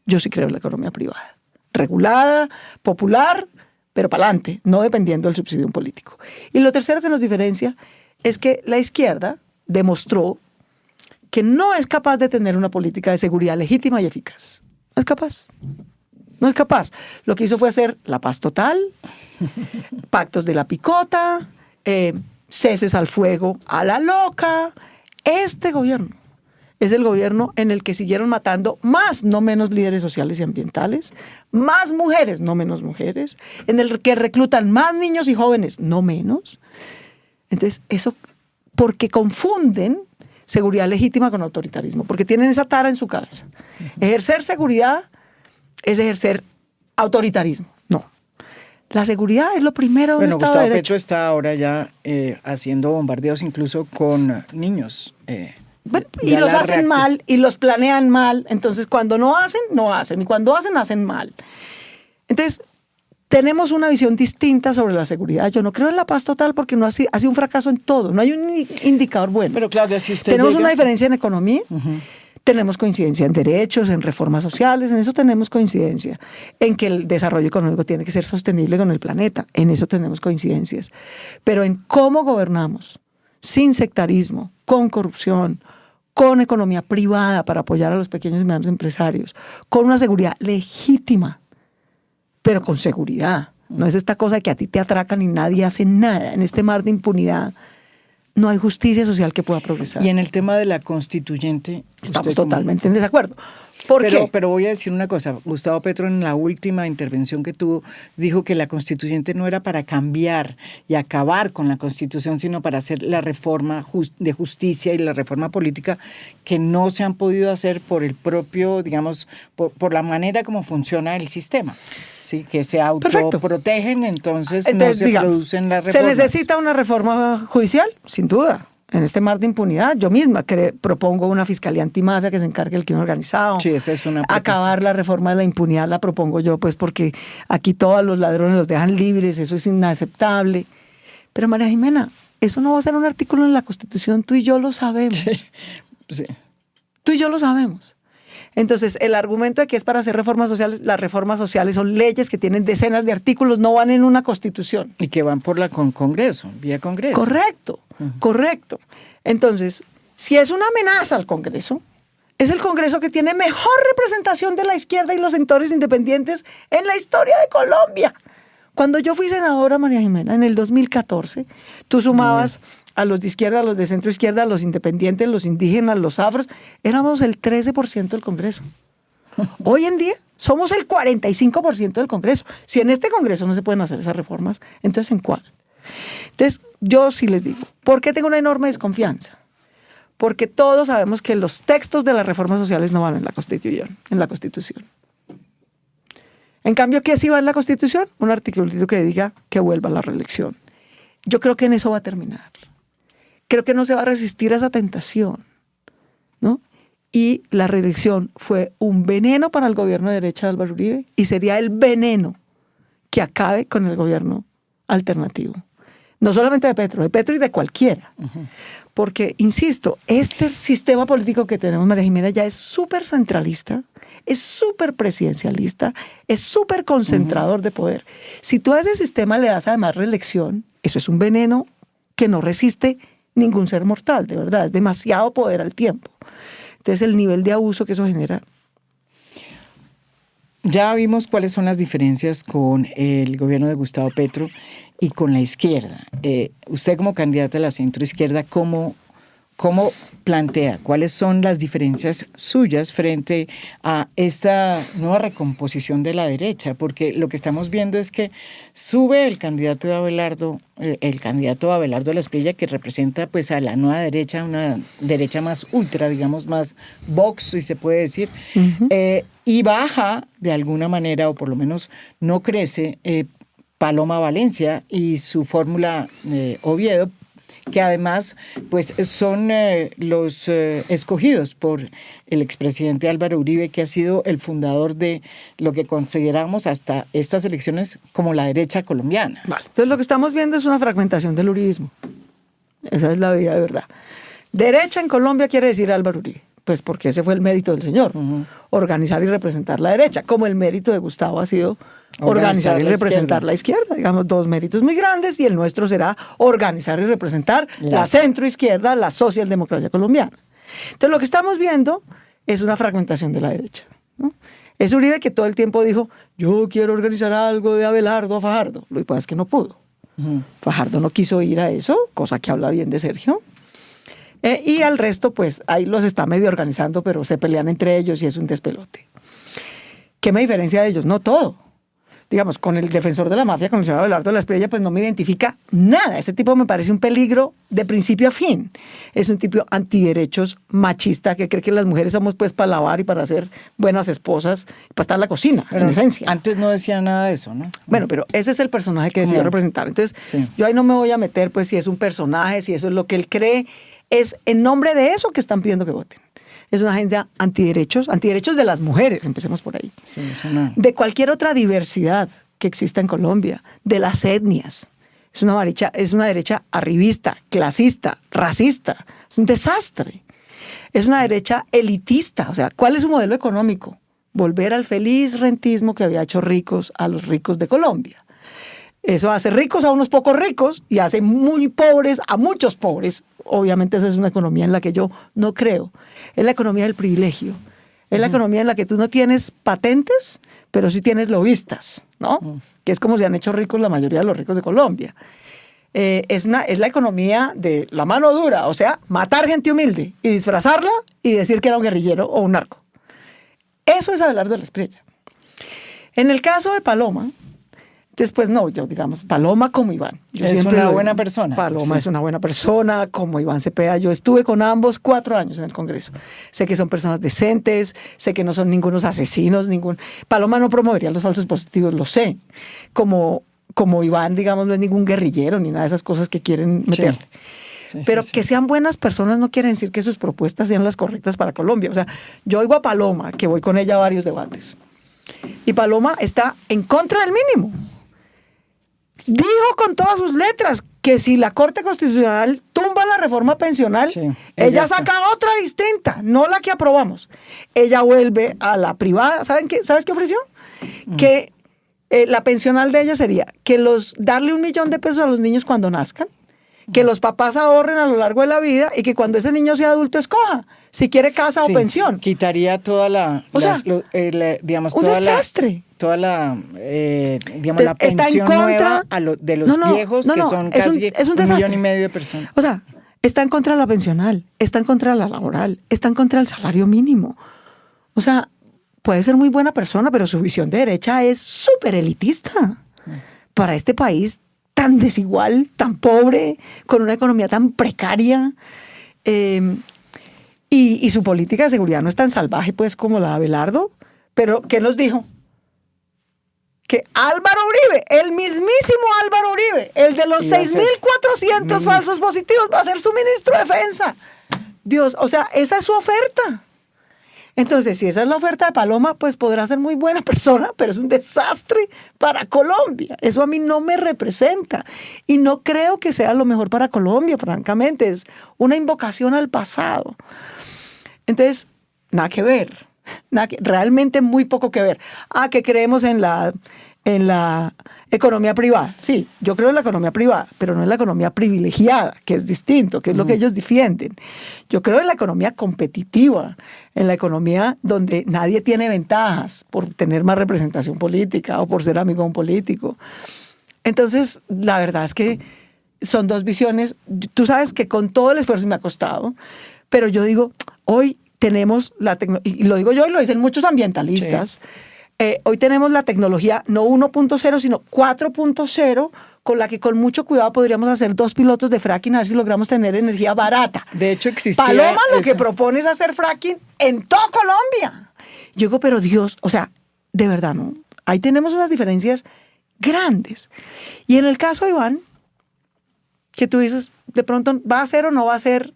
Yo sí creo en la economía privada, regulada, popular, pero para adelante, no dependiendo del subsidio de un político. Y lo tercero que nos diferencia es que la izquierda demostró que no es capaz de tener una política de seguridad legítima y eficaz. No es capaz. No es capaz. Lo que hizo fue hacer la paz total, pactos de la picota, ceses al fuego a la loca. Este gobierno es el gobierno en el que siguieron matando más, no menos, líderes sociales y ambientales, más mujeres, no menos mujeres, en el que reclutan más niños y jóvenes, no menos. Entonces, eso porque confunden seguridad legítima con autoritarismo, porque tienen esa tara en su cabeza. Ejercer seguridad es ejercer autoritarismo. No. La seguridad es lo primero de un Estado de Derecho. Gustavo Petro está ahora ya haciendo bombardeos incluso con niños. Y los hacen mal y los planean mal. Entonces, cuando no hacen, no hacen. Y cuando hacen, hacen mal. Entonces, tenemos una visión distinta sobre la seguridad. Yo no creo en la paz total porque no ha sido un fracaso en todo. No hay un indicador bueno. Pero Claudia, si usted tenemos una diferencia en economía. Tenemos coincidencia en derechos, en reformas sociales, en eso tenemos coincidencia. En que el desarrollo económico tiene que ser sostenible con el planeta, en eso tenemos coincidencias. Pero en cómo gobernamos, sin sectarismo, con corrupción, con economía privada para apoyar a los pequeños y medianos empresarios, con una seguridad legítima, pero con seguridad. No es esta cosa de que a ti te atracan y nadie hace nada. En este mar de impunidad no hay justicia social que pueda progresar. Y en el tema de la constituyente... Estamos totalmente en desacuerdo. ¿Por qué? Pero voy a decir una cosa. Gustavo Petro, en la última intervención que tuvo, dijo que la constituyente no era para cambiar y acabar con la Constitución, sino para hacer la reforma de justicia y la reforma política que no se han podido hacer por el propio, digamos, por la manera como funciona el sistema. Sí, que se autoprotegen, entonces no se producen las reformas. ¿Se necesita una reforma judicial? Sin duda. En este mar de impunidad, yo misma propongo una fiscalía antimafia que se encargue del crimen organizado. Sí, esa es una propuesta. Acabar la reforma de la impunidad la propongo yo, pues porque aquí todos los ladrones los dejan libres, eso es inaceptable. Pero María Jimena, eso no va a ser un artículo en la Constitución, tú y yo lo sabemos. Sí. Tú y yo lo sabemos. Entonces, el argumento de que es para hacer reformas sociales, las reformas sociales son leyes que tienen decenas de artículos, no van en una constitución. Y que van por Congreso, vía Congreso. Correcto, correcto. Entonces, si es una amenaza al Congreso, es el Congreso que tiene mejor representación de la izquierda y los sectores independientes en la historia de Colombia. Cuando yo fui senadora, María Jimena, en el 2014, tú sumabas a los de izquierda, a los de centro izquierda, a los independientes, los indígenas, los afros, éramos el 13% del Congreso. Hoy en día somos el 45% del Congreso. Si en este Congreso no se pueden hacer esas reformas, entonces ¿en cuál? Entonces, yo sí les digo, ¿por qué tengo una enorme desconfianza? Porque todos sabemos que los textos de las reformas sociales no van en la Constitución. En cambio, ¿qué sí va en la Constitución? Un articulito que diga que vuelva a la reelección. Yo creo que en eso va a terminar. Creo que no se va a resistir a esa tentación, ¿no? Y la reelección fue un veneno para el gobierno de derecha de Álvaro Uribe y sería el veneno que acabe con el gobierno alternativo. No solamente de Petro y de cualquiera. Porque, insisto, este sistema político que tenemos, María Jimena, ya es súper centralista, es súper presidencialista, es súper concentrador de poder. Si tú a ese sistema le das además reelección, eso es un veneno que no resiste ningún ser mortal, de verdad. Es demasiado poder al tiempo. Entonces, el nivel de abuso que eso genera. Ya vimos cuáles son las diferencias con el gobierno de Gustavo Petro y con la izquierda. Usted como candidata a la centroizquierda, ¿cómo plantea cuáles son las diferencias suyas frente a esta nueva recomposición de la derecha? Porque lo que estamos viendo es que sube el candidato Abelardo Espriella, que representa pues a la nueva derecha, una derecha más ultra, digamos, más Vox, si se puede decir, y baja de alguna manera, o por lo menos no crece, Paloma Valencia y su fórmula Oviedo, que además pues son los escogidos por el expresidente Álvaro Uribe, que ha sido el fundador de lo que consideramos hasta estas elecciones como la derecha colombiana. Vale. Entonces lo que estamos viendo es una fragmentación del uribismo. Esa es la vida de verdad. Derecha en Colombia quiere decir Álvaro Uribe, pues porque ese fue el mérito del señor, organizar y representar la derecha, como el mérito de Gustavo ha sido organizar y representar la izquierda, digamos, dos méritos muy grandes, y el nuestro será organizar y representar la centroizquierda, la socialdemocracia colombiana. Entonces lo que estamos viendo es una fragmentación de la derecha, ¿no? Es Uribe que todo el tiempo dijo, yo quiero organizar algo de Abelardo a Fajardo. Lo que pasa es que no pudo. Fajardo no quiso ir a eso, cosa que habla bien de Sergio. Y al resto, pues, ahí los está medio organizando, pero se pelean entre ellos y es un despelote. ¿Qué me diferencia de ellos? No todo. Digamos, con el defensor de la mafia, con el señor Abelardo de la Espriella, pues no me identifica nada. Este tipo me parece un peligro de principio a fin. Es un tipo antiderechos, machista, que cree que las mujeres somos pues para lavar y para ser buenas esposas, para estar en la cocina, pero en esencia. Antes no decía nada de eso, ¿no? Bueno, pero ese es el personaje que decidió representar. Entonces, yo ahí no me voy a meter pues si es un personaje, si eso es lo que él cree. Es en nombre de eso que están pidiendo que voten. Es una agenda antiderechos de las mujeres, empecemos por ahí. Sí, de cualquier otra diversidad que exista en Colombia, de las etnias. Es una derecha arribista, clasista, racista. Es un desastre. Es una derecha elitista. O sea, ¿cuál es su modelo económico? Volver al feliz rentismo que había hecho ricos a los ricos de Colombia. Eso hace ricos a unos pocos ricos y hace muy pobres a muchos pobres. Obviamente esa es una economía en la que yo no creo. Es la economía del privilegio. Es la economía en la que tú no tienes patentes, pero sí tienes lobistas, ¿no? Que es como se han hecho ricos la mayoría de los ricos de Colombia. Es la economía de la mano dura, o sea, matar gente humilde y disfrazarla y decir que era un guerrillero o un narco. Eso es Abelardo de la Espriella. En el caso de Paloma, después no, digamos, Paloma como Iván. Es una buena persona. Paloma es una buena persona, como Iván Cepeda. Yo estuve con ambos 4 años en el Congreso. Sé que son personas decentes, sé que no son ningunos asesinos, Paloma no promovería los falsos positivos, lo sé. Como Iván, digamos, no es ningún guerrillero ni nada de esas cosas que quieren meterle. Sí, pero que sean buenas personas no quiere decir que sus propuestas sean las correctas para Colombia. O sea, yo oigo a Paloma, que voy con ella a varios debates, y Paloma está en contra del mínimo. Dijo con todas sus letras que si la Corte Constitucional tumba la reforma pensional, Sí, ella está. saca otra distinta, no la que aprobamos. Ella vuelve a la privada. ¿Sabes qué ofreció? Que la pensional de ella sería que darle $1.000.000 a los niños cuando nazcan, que los papás ahorren a lo largo de la vida y que cuando ese niño sea adulto escoja si quiere casa Sí, o pensión. quitaría toda la, O sea, digamos, un toda desastre. toda la, digamos, Entonces, la está en pensión contra nueva de los viejos, que son es casi es un 1,5 desastre. millones de personas. O sea, está en contra de la pensional, está en contra de la laboral, está en contra del salario mínimo. O sea, puede ser muy buena persona, pero su visión de derecha es súper elitista para este país tan desigual, tan pobre, con una economía tan precaria. Y su política de seguridad no es tan salvaje, pues, como la de Abelardo. Pero, ¿qué nos dijo? Que Álvaro Uribe, el mismísimo Álvaro Uribe, el de los 6.400 falsos positivos, va a ser su ministro de Defensa. Dios, o sea, esa es su oferta. Entonces, si esa es la oferta de Paloma, pues podrá ser muy buena persona, pero es un desastre para Colombia. Eso a mí no me representa. Y no creo que sea lo mejor para Colombia, francamente. Es una invocación al pasado. Entonces, nada que ver. Realmente muy poco que ver. Que creemos en la economía privada. Sí, yo creo en la economía privada, pero no en la economía privilegiada, que es distinto, que es lo que ellos defienden. Yo creo en la economía competitiva, en la economía donde nadie tiene ventajas por tener más representación política o por ser amigo de un político. Entonces, la verdad es que son dos visiones. Tú sabes que con todo el esfuerzo me ha costado, pero yo digo, hoy tenemos la tecnología, y lo digo yo y lo dicen muchos ambientalistas, hoy tenemos la tecnología no 1.0, sino 4.0, con la que con mucho cuidado podríamos hacer 2 pilotos de fracking a ver si logramos tener energía barata. De hecho, existía Paloma lo que propone es hacer fracking en toda Colombia. Yo digo, pero Dios, o sea, de verdad, ¿no? Ahí tenemos unas diferencias grandes. Y en el caso de Iván, que tú dices, de pronto, ¿va a ser o no va a ser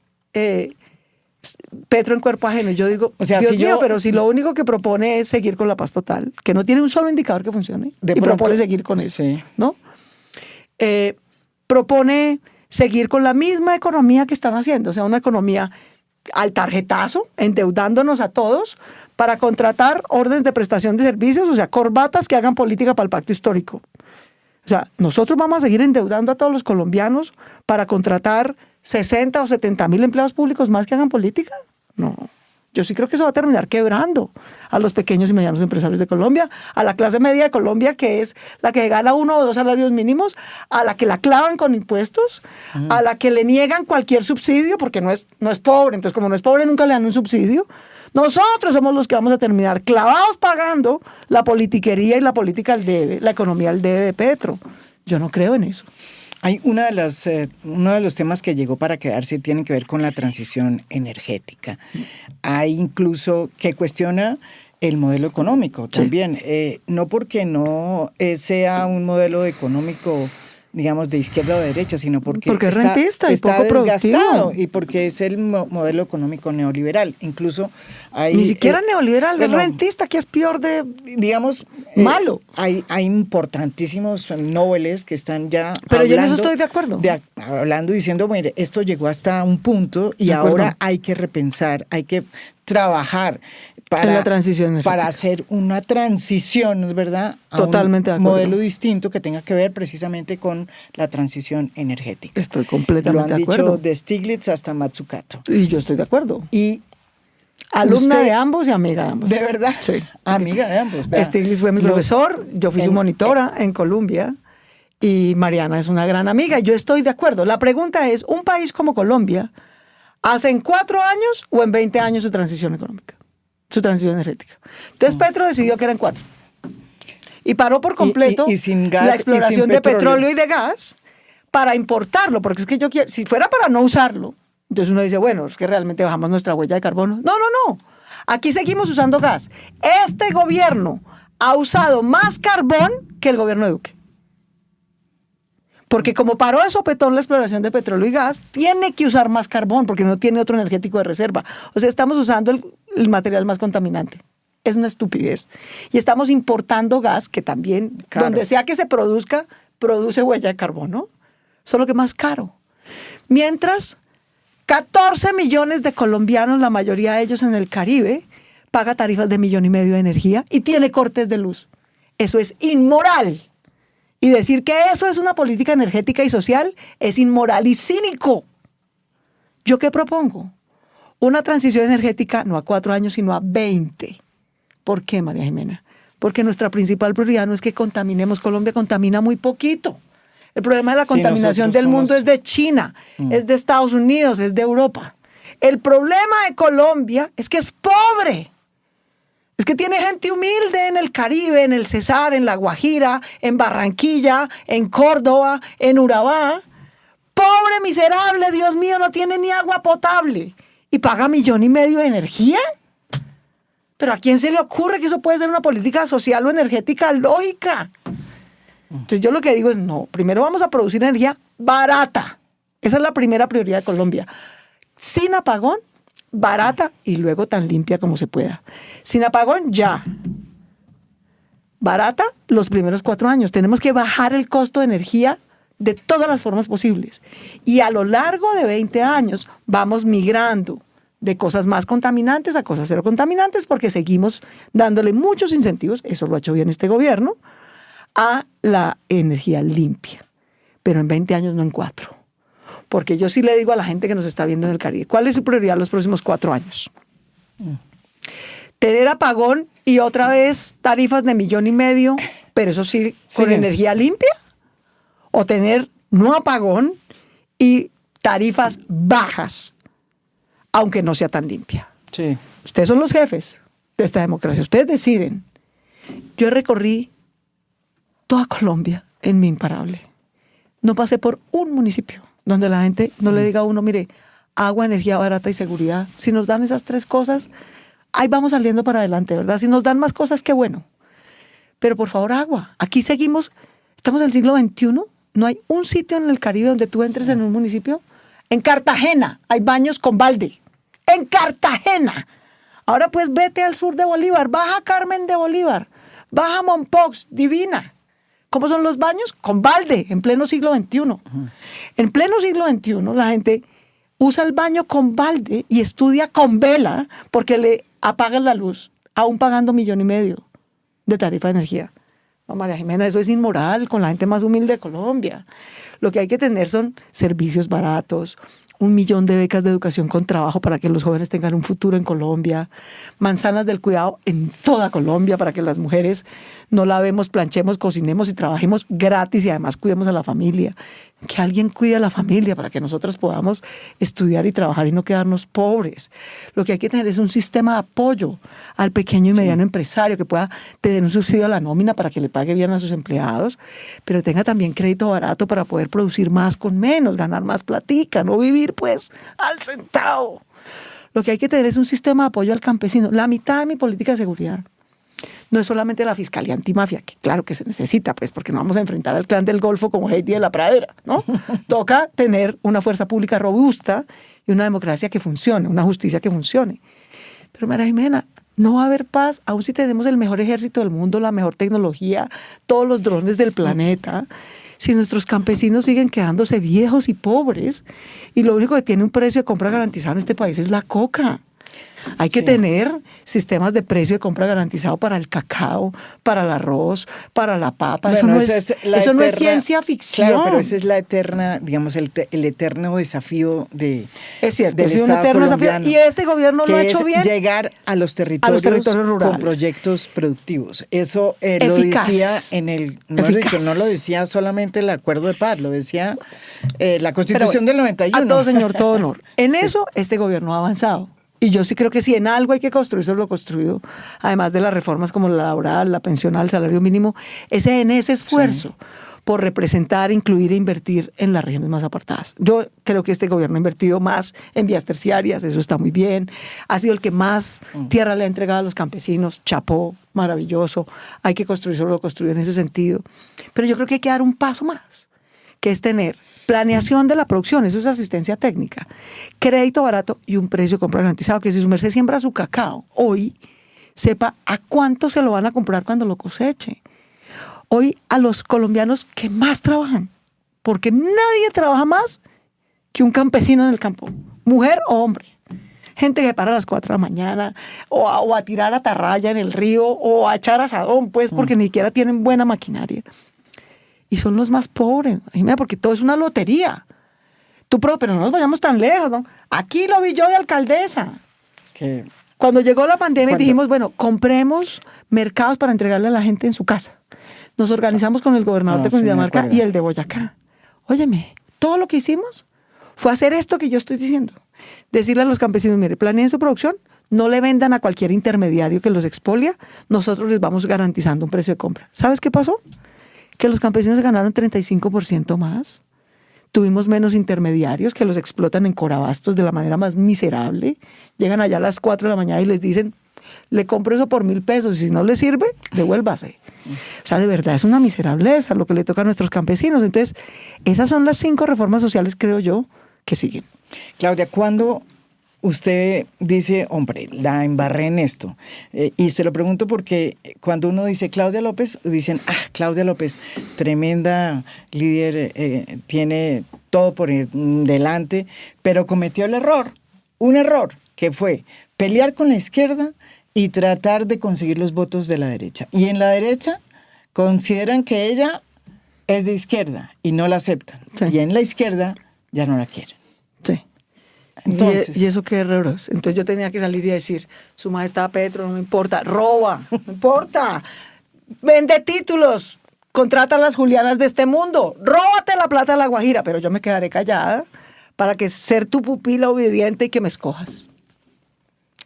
Petro en cuerpo ajeno? Yo digo, o sea, Dios mío, pero si lo único que propone es seguir con la paz total, que no tiene un solo indicador que funcione, y propone seguir con eso, sí, ¿no? Propone seguir con la misma economía que están haciendo, o sea, una economía al tarjetazo, endeudándonos a todos para contratar órdenes de prestación de servicios, o sea, corbatas que hagan política para el pacto histórico. O sea, nosotros vamos a seguir endeudando a todos los colombianos para contratar 60 o 70 mil empleados públicos más que hagan política. No, yo sí creo que eso va a terminar quebrando a los pequeños y medianos empresarios de Colombia, a la clase media de Colombia, que es la que gana 1 o 2 salarios mínimos, a la que la clavan con impuestos, a la que le niegan cualquier subsidio, porque no es pobre. Entonces, como no es pobre, nunca le dan un subsidio. Nosotros somos los que vamos a terminar clavados pagando la politiquería y la política al debe, la economía al debe de Petro. Yo no creo en eso. Hay uno de los temas que llegó para quedarse tiene que ver con la transición energética. Hay incluso que cuestiona el modelo económico también. Sí. No porque no sea un modelo económico, digamos, de izquierda o de derecha, sino porque es rentista y poco desgastado y porque es el modelo económico neoliberal. Incluso hay... Ni siquiera neoliberal, es rentista, que es peor de... Digamos... malo. Hay importantísimos nobeles que están ya Pero yo en eso estoy de acuerdo. Hablando, diciendo, mire, esto llegó hasta un punto y ahora hay que repensar, hay que trabajar para hacer una transición, ¿es verdad? Totalmente de acuerdo. Modelo distinto que tenga que ver precisamente con la transición energética. Estoy completamente de acuerdo. Lo han dicho de Stiglitz hasta Mazzucato. Y yo estoy de acuerdo. Y alumna de ambos y amiga de ambos. ¿De verdad? Sí. Amiga de ambos. ¿Verdad? Stiglitz fue mi profesor, yo fui su monitora en Colombia y Mariana es una gran amiga. Yo estoy de acuerdo. La pregunta es, ¿un país como Colombia hace en 4 años o en 20 años su transición económica? Su transición energética. Entonces Petro decidió que eran 4. Y paró por completo y sin gas, la exploración de petróleo y de gas para importarlo, porque es que yo quiero, si fuera para no usarlo, entonces uno dice, bueno, es que realmente bajamos nuestra huella de carbono. No. Aquí seguimos usando gas. Este gobierno ha usado más carbón que el gobierno de Duque. Porque como paró de sopetón la exploración de petróleo y gas, tiene que usar más carbón porque no tiene otro energético de reserva. O sea, estamos usando el material más contaminante. Es una estupidez. Y estamos importando gas que también, donde sea que se produzca, produce huella de carbono. solo que más caro. Mientras 14 millones de colombianos, la mayoría de ellos en el Caribe, paga tarifas de 1,5 millones de energía y tiene cortes de luz. Eso es inmoral. Y decir que eso es una política energética y social es inmoral y cínico. ¿Yo qué propongo? Una transición energética no a 4 años, sino a 20. ¿Por qué, María Jimena? Porque nuestra principal prioridad no es que contaminemos. Colombia contamina muy poquito. El problema de la contaminación del mundo es de China, es de Estados Unidos, es de Europa. El problema de Colombia es que es pobre. Es que tiene gente humilde en el Caribe, en el Cesar, en La Guajira, en Barranquilla, en Córdoba, en Urabá. Pobre, miserable, Dios mío, no tiene ni agua potable. ¿Y paga 1,5 millones de energía? ¿Pero a quién se le ocurre que eso puede ser una política social o energética lógica? Entonces yo lo que digo es, no, primero vamos a producir energía barata. Esa es la primera prioridad de Colombia. Sin apagón, barata y luego tan limpia como se pueda. Sin apagón, ya. Barata los primeros 4 años. Tenemos que bajar el costo de energía de todas las formas posibles. Y a lo largo de 20 años vamos migrando de cosas más contaminantes a cosas cero contaminantes porque seguimos dándole muchos incentivos, eso lo ha hecho bien este gobierno, a la energía limpia. Pero en 20 años, no en 4. Porque yo sí le digo a la gente que nos está viendo en el Caribe, ¿cuál es su prioridad los próximos 4 años? Tener apagón y otra vez tarifas de 1,5 millones, pero eso sí, con energía limpia. O tener no apagón y tarifas bajas, aunque no sea tan limpia. Sí. Ustedes son los jefes de esta democracia. Ustedes deciden. Yo recorrí toda Colombia en mi imparable. No pasé por un municipio donde la gente no le diga a uno, mire, agua, energía barata y seguridad. Si nos dan esas 3 cosas, ahí vamos saliendo para adelante, ¿verdad? Si nos dan más cosas, qué bueno. Pero por favor, agua. Aquí seguimos, estamos en el siglo XXI. No hay un sitio en el Caribe donde tú entres en un municipio. En Cartagena hay baños con balde. En Cartagena. Ahora pues vete al sur de Bolívar, baja Carmen de Bolívar, baja Mompox, divina. ¿Cómo son los baños? Con balde, en pleno siglo XXI. En pleno siglo XXI la gente usa el baño con balde y estudia con vela porque le apagan la luz, aún pagando 1,5 millones de tarifa de energía. No, María Jimena, eso es inmoral con la gente más humilde de Colombia. Lo que hay que tener son servicios baratos, 1 millón de becas de educación con trabajo para que los jóvenes tengan un futuro en Colombia, manzanas del cuidado en toda Colombia para que las mujeres no lavemos, planchemos, cocinemos y trabajemos gratis y además cuidemos a la familia. Que alguien cuide a la familia para que nosotros podamos estudiar y trabajar y no quedarnos pobres. Lo que hay que tener es un sistema de apoyo al pequeño y mediano empresario que pueda tener un subsidio a la nómina para que le pague bien a sus empleados, pero tenga también crédito barato para poder producir más con menos, ganar más platica, no vivir pues al centavo. Lo que hay que tener es un sistema de apoyo al campesino. La mitad de mi política de seguridad no es solamente la Fiscalía Antimafia, que claro que se necesita, pues, porque no vamos a enfrentar al clan del Golfo como Heidi de la Pradera, ¿no? Toca tener una fuerza pública robusta y una democracia que funcione, una justicia que funcione. Pero María Jimena, no va a haber paz, aun si tenemos el mejor ejército del mundo, la mejor tecnología, todos los drones del planeta, si nuestros campesinos siguen quedándose viejos y pobres, y lo único que tiene un precio de compra garantizado en este país es la coca. Hay que tener sistemas de precio de compra garantizado para el cacao, para el arroz, para la papa. Bueno, eso no es ciencia ficción. Claro, pero esa es la eterna, digamos, el eterno desafío de Es cierto, es un eterno desafío. Y este gobierno lo ha hecho bien. Llegar a los territorios rurales con proyectos productivos. Eso lo decía en el, no lo decía solamente el acuerdo de paz, lo decía la Constitución del 91. A todo señor, todo honor. En eso este gobierno ha avanzado. Y yo sí creo que si en algo hay que construirse lo construido, además de las reformas como la laboral, la pensional, el salario mínimo, en ese esfuerzo por representar, incluir e invertir en las regiones más apartadas. Yo creo que este gobierno ha invertido más en vías terciarias, eso está muy bien. Ha sido el que más tierra le ha entregado a los campesinos, chapó, maravilloso. Hay que construirse lo construido en ese sentido. Pero yo creo que hay que dar un paso más, que es tener planeación de la producción, eso es asistencia técnica, crédito barato y un precio de compra garantizado, que si su merced siembra su cacao, hoy sepa a cuánto se lo van a comprar cuando lo coseche. Hoy a los colombianos que más trabajan, porque nadie trabaja más que un campesino en el campo, mujer o hombre. Gente que para a las 4 de la mañana, o a tirar atarraya en el río, o a echar asadón, pues, porque ni siquiera tienen buena maquinaria. Y son los más pobres, porque todo es una lotería. Pero no nos vayamos tan lejos, ¿no? Aquí lo vi yo de alcaldesa. ¿Qué? Cuando llegó la pandemia dijimos, bueno, compremos mercados para entregarle a la gente en su casa. Nos organizamos con el gobernador de Cundinamarca y el de Boyacá. Óyeme, todo lo que hicimos fue hacer esto que yo estoy diciendo. Decirle a los campesinos, mire, planeen su producción, no le vendan a cualquier intermediario que los expolia, nosotros les vamos garantizando un precio de compra. ¿Sabes qué pasó? Que los campesinos ganaron 35% más. Tuvimos menos intermediarios que los explotan en Corabastos de la manera más miserable. Llegan allá a las 4 de la mañana y les dicen, le compro eso por 1.000 pesos y si no le sirve, devuélvase. O sea, de verdad es una miserableza lo que le toca a nuestros campesinos. Entonces, esas son las 5 reformas sociales, creo yo, que siguen. Claudia, ¿cuándo usted dice, hombre, la embarré en esto? Y se lo pregunto porque cuando uno dice Claudia López, dicen, Claudia López, tremenda líder, tiene todo por delante, pero cometió un error, que fue pelear con la izquierda y tratar de conseguir los votos de la derecha. Y en la derecha consideran que ella es de izquierda y no la aceptan. Sí. Y en la izquierda ya no la quieren. Sí. Entonces, ¿Y eso qué error es? Entonces yo tenía que salir y decir, su majestad Petro, no me importa, roba, no importa, vende títulos, contrata a las Julianas de este mundo, róbate la plata de la Guajira, pero yo me quedaré callada para que ser tu pupila obediente y que me escojas.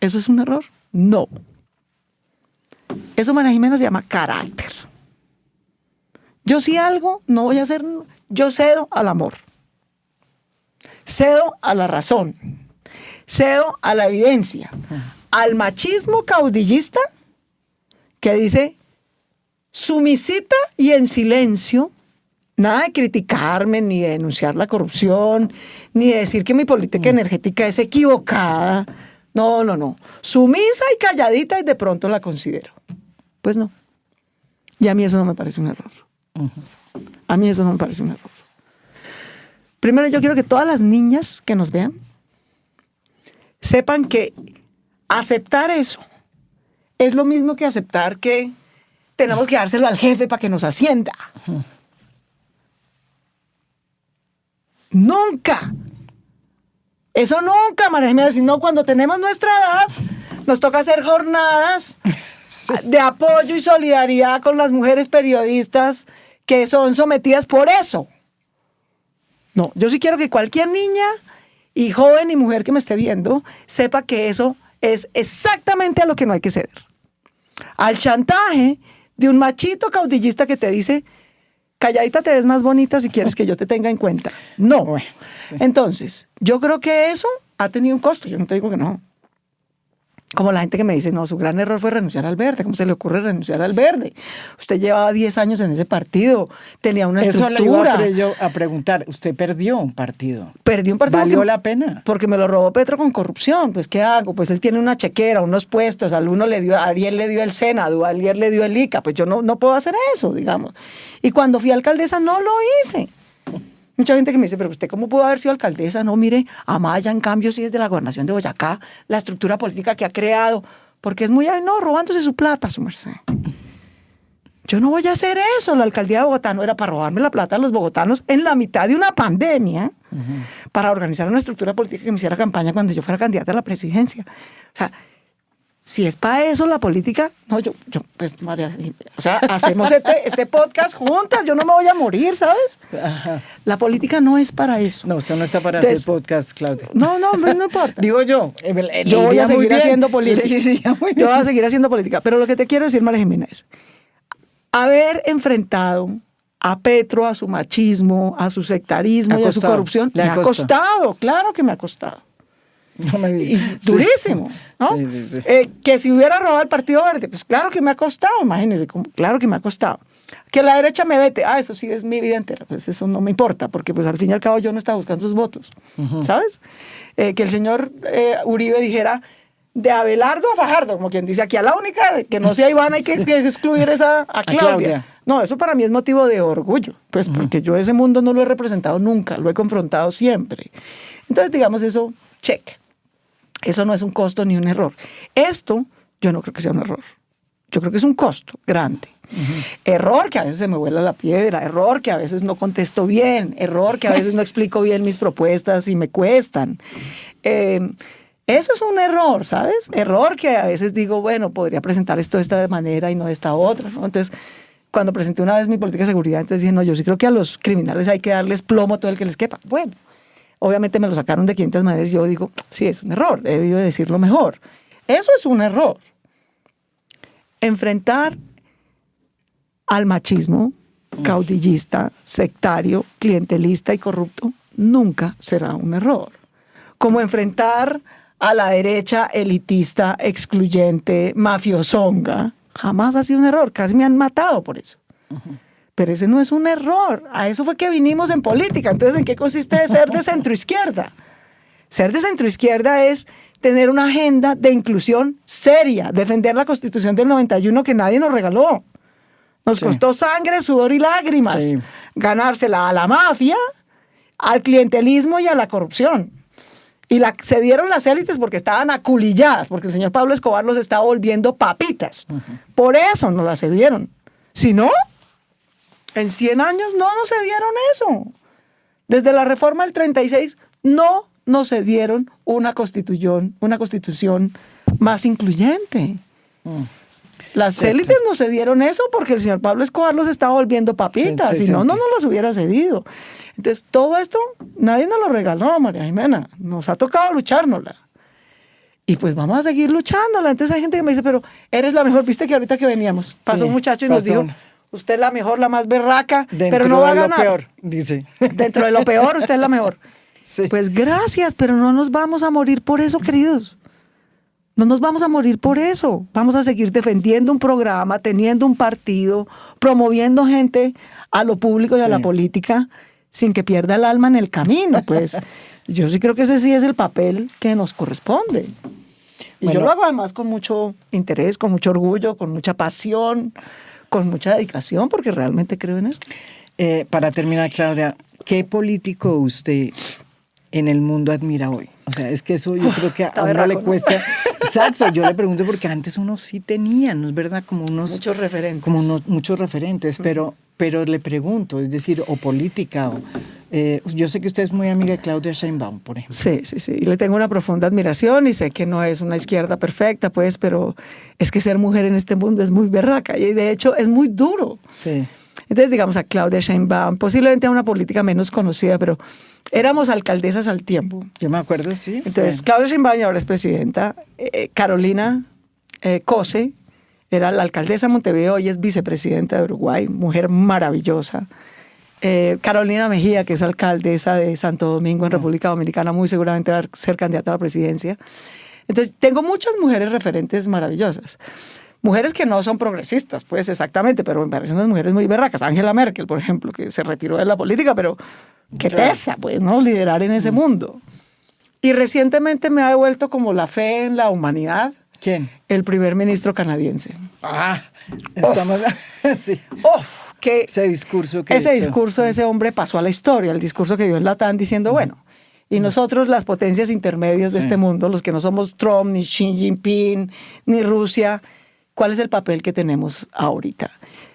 ¿Eso es un error? No. Eso, María Jimena, se llama carácter. Yo si algo no voy a hacer, yo cedo al amor. Cedo a la razón, cedo a la evidencia, al machismo caudillista que dice sumisita y en silencio, nada de criticarme, ni de denunciar la corrupción, ni de decir que mi política energética es equivocada. No, no, no. Sumisa y calladita y de pronto la considero. Pues no. Y a mí eso no me parece un error. A mí eso no me parece un error. Primero, yo quiero que todas las niñas que nos vean sepan que aceptar eso es lo mismo que aceptar que tenemos que dárselo al jefe para que nos ascienda. Nunca. Eso nunca, María Jimena. Sino cuando tenemos nuestra edad, nos toca hacer jornadas de apoyo y solidaridad con las mujeres periodistas que son sometidas por eso. No, yo sí quiero que cualquier niña y joven y mujer que me esté viendo sepa que eso es exactamente a lo que no hay que ceder. Al chantaje de un machito caudillista que te dice, calladita te ves más bonita si quieres que yo te tenga en cuenta. No. Bueno, sí. Entonces, yo creo que eso ha tenido un costo. Yo no te digo que no. Como la gente que me dice, no, su gran error fue renunciar al Verde. ¿Cómo se le ocurre renunciar al Verde? Usted llevaba 10 años en ese partido, tenía una estructura. Eso le iba a preguntar. Usted perdió un partido. Perdí un partido. ¿Valió la pena? Porque me lo robó Petro con corrupción. Pues, ¿qué hago? Pues él tiene una chequera, unos puestos. A Ariel le dio el Senado, a Ariel le dio el ICA. Pues yo no puedo hacer eso, digamos. Y cuando fui alcaldesa no lo hice. Mucha gente que me dice, pero usted ¿cómo pudo haber sido alcaldesa? No, mire, Amaya en cambio sí es de la gobernación de Boyacá, la estructura política que ha creado, porque es muy, robándose su plata, su merced. Yo no voy a hacer eso. La alcaldía de Bogotá no era para robarme la plata a los bogotanos en la mitad de una pandemia, para organizar una estructura política que me hiciera campaña cuando yo fuera candidata a la presidencia. O sea, si es para eso la política, no, yo pues María, o sea, hacemos este podcast juntas, yo no me voy a morir, ¿sabes? Ajá. La política no es para eso. No, usted no está para hacer podcast, Claudia. No importa. Digo yo voy a seguir haciendo política. Yo voy a seguir haciendo política. Pero lo que te quiero decir, María Jimena, es haber enfrentado a Petro, a su machismo, a su sectarismo y a su corrupción, me ha costado, claro que me ha costado. No me digas. Y durísimo, sí. ¿No? Sí. Que si hubiera robado el Partido Verde, pues claro que me ha costado, imagínense, claro que me ha costado. Que la derecha me vete, eso sí es mi vida entera, pues eso no me importa, porque pues al fin y al cabo yo no estaba buscando sus votos, ¿sabes? Que el señor Uribe dijera, de Abelardo a Fajardo, como quien dice, aquí a la única que no sea Ivana hay que excluir a Claudia. No, eso para mí es motivo de orgullo, pues porque yo ese mundo no lo he representado nunca, lo he confrontado siempre. Entonces, digamos eso, check. Eso no es un costo ni un error. Esto yo no creo que sea un error. Yo creo que es un costo grande. Error que a veces se me vuela la piedra, error que a veces no contesto bien, error que a veces no explico bien mis propuestas y me cuestan. Eso es un error, ¿sabes? Error que a veces digo, bueno, podría presentar esto de esta manera y no de esta otra, ¿no? Entonces, cuando presenté una vez mi política de seguridad, entonces dije, no, yo sí creo que a los criminales hay que darles plomo todo el que les quepa. Bueno, obviamente me lo sacaron de 500 maneras y yo digo, sí, es un error, he debido decirlo mejor. Eso es un error. Enfrentar al machismo caudillista, sectario, clientelista y corrupto nunca será un error. Como enfrentar a la derecha elitista, excluyente, mafiosonga, jamás ha sido un error. Casi me han matado por eso. Pero ese no es un error. A eso fue que vinimos en política. Entonces, ¿en qué consiste ser de centroizquierda? Ser de centroizquierda es tener una agenda de inclusión seria, defender la Constitución del 91 que nadie nos regaló. Nos costó sangre, sudor y lágrimas ganársela a la mafia, al clientelismo y a la corrupción. Y se dieron las élites porque estaban aculilladas, porque el señor Pablo Escobar los estaba volviendo papitas. Por eso nos las cedieron. Si no, en 100 años no nos cedieron eso. Desde la reforma del 36 no nos cedieron una constitución más incluyente. Las élites nos cedieron eso porque el señor Pablo Escobar los estaba volviendo papitas, si no, no nos los hubiera cedido. Entonces, todo esto nadie nos lo regaló, María Jimena, nos ha tocado luchárnosla. Y pues vamos a seguir luchándola. Entonces hay gente que me dice, pero eres la mejor, viste que ahorita que veníamos, pasó un muchacho y nos dijo, usted es la mejor, la más berraca, pero no va a ganar. Dentro de lo peor, dice. Dentro de lo peor, usted es la mejor. Sí. Pues gracias, pero no nos vamos a morir por eso, queridos. No nos vamos a morir por eso. Vamos a seguir defendiendo un programa, teniendo un partido, promoviendo gente a lo público y a la política sin que pierda el alma en el camino. Pues yo sí creo que ese sí es el papel que nos corresponde. Y yo lo hago además con mucho interés, con mucho orgullo, con mucha pasión, con mucha dedicación, porque realmente creo en eso. Para terminar, Claudia, ¿qué político usted en el mundo admira hoy? O sea, es que eso yo creo que a uno le cuesta. Exacto, yo le pregunto porque antes uno sí tenía, ¿no es verdad? Como unos muchos referentes. Como muchos referentes, pero le pregunto, es decir, o política, yo sé que usted es muy amiga de Claudia Sheinbaum, por ejemplo. Sí, y le tengo una profunda admiración y sé que no es una izquierda perfecta, pues, pero es que ser mujer en este mundo es muy berraca y de hecho es muy duro. Sí. Entonces, digamos, a Claudia Sheinbaum, posiblemente a una política menos conocida, pero éramos alcaldesas al tiempo. Yo me acuerdo, sí. Entonces, Claudia Sheinbaum ahora es presidenta. Carolina Cose era la alcaldesa de Montevideo, hoy es vicepresidenta de Uruguay, mujer maravillosa. Carolina Mejía, que es alcaldesa de Santo Domingo en República Dominicana, muy seguramente va a ser candidata a la presidencia. Entonces, tengo muchas mujeres referentes maravillosas. Mujeres que no son progresistas, pues exactamente, pero me parecen unas mujeres muy berracas. Angela Merkel, por ejemplo, que se retiró de la política, pero qué tesa, pues, ¿no? Liderar en ese mundo. Y recientemente me ha devuelto como la fe en la humanidad. ¿Quién? El primer ministro canadiense. Estamos... sí. Ese discurso que ese discurso de ese hombre pasó a la historia, el discurso que dio en Latam diciendo, bueno, y nosotros las potencias intermedias de este mundo, los que no somos Trump, ni Xi Jinping, ni Rusia, ¿cuál es el papel que tenemos ahorita?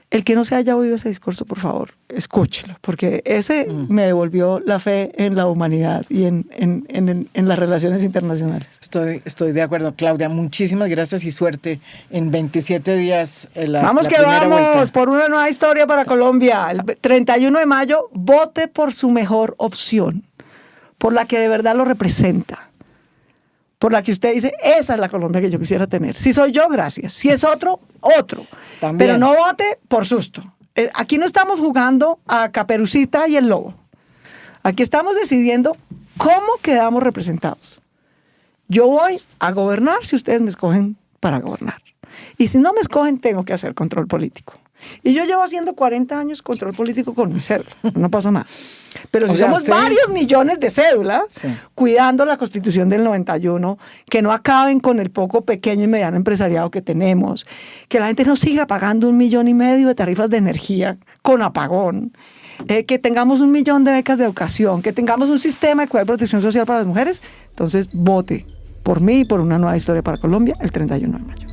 El que no se haya oído ese discurso, por favor, escúchelo, porque ese me devolvió la fe en la humanidad y en las relaciones internacionales. Estoy de acuerdo, Claudia. Muchísimas gracias y suerte en 27 días. Vamos que vamos por una nueva historia para Colombia. El 31 de mayo, vote por su mejor opción, por la que de verdad lo representa. Por la que usted dice, esa es la Colombia que yo quisiera tener. Si soy yo, gracias. Si es otro, otro. También. Pero no vote por susto. Aquí no estamos jugando a Caperucita y el lobo. Aquí estamos decidiendo cómo quedamos representados. Yo voy a gobernar si ustedes me escogen para gobernar. Y si no me escogen, tengo que hacer control político. Y yo llevo haciendo 40 años control político con mi cédula. No pasa nada. Pero si somos varios millones de cédulas, cuidando la Constitución del 91, que no acaben con el poco pequeño y mediano empresariado que tenemos, que la gente no siga pagando 1,5 millones de tarifas de energía con apagón, que tengamos 1 millón de becas de educación, que tengamos un sistema de cuidado y protección social para las mujeres, entonces vote por mí y por una nueva historia para Colombia el 31 de mayo.